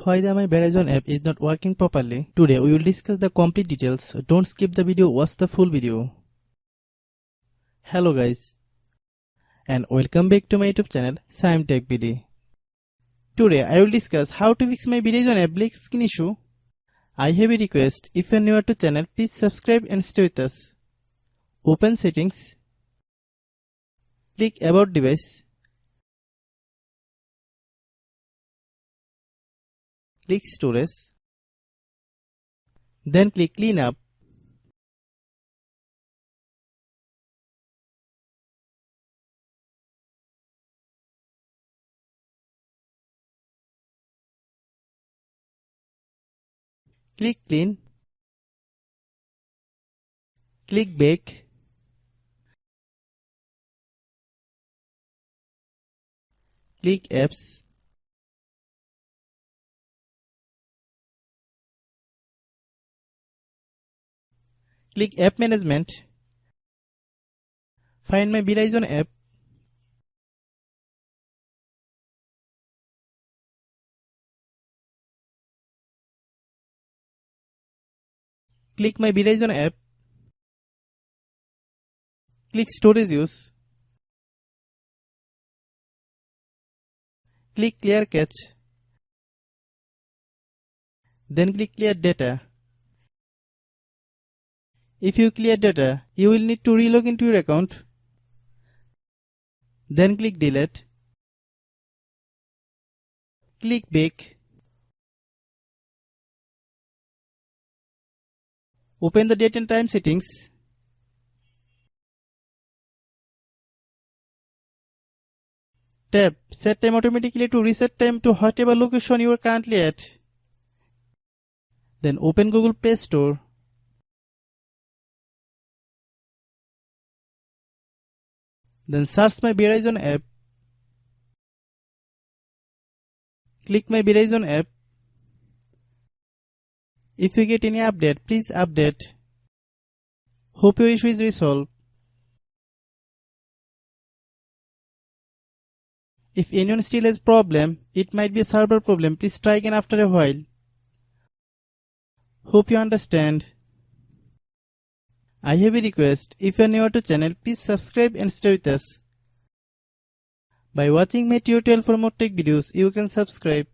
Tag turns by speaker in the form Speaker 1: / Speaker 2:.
Speaker 1: Why my Verizon app is not working properly? Today we will discuss the complete details. Don't skip the video, watch the full video. Hello guys, and welcome back to my YouTube channel Shaem Tech BD. Today I will discuss how to fix my Verizon app black screen issue. I have a request. If you are new to channel, please subscribe and stay with us. Open settings. Click about device. Click storage. Then click clean up. Click clean. Click back. Click apps. Click app management. Find my Verizon app. Click my Verizon app. Click storage use. Click clear cache. Then click clear data. If you clear data, you will need to relog into your account. Then click delete. Click back. Open the date and time settings. Tap set time automatically to reset time to whatever location you are currently at. Then open Google Play Store. Then search my Verizon app. Click my Verizon app. If you get any update, please update. Hope your issue is resolved. If anyone still has problem, it might be a server problem. Please try again after a while. Hope you understand. I have a request. If you are new to channel, please subscribe and stay with us. By watching my tutorial for more tech videos, you can subscribe.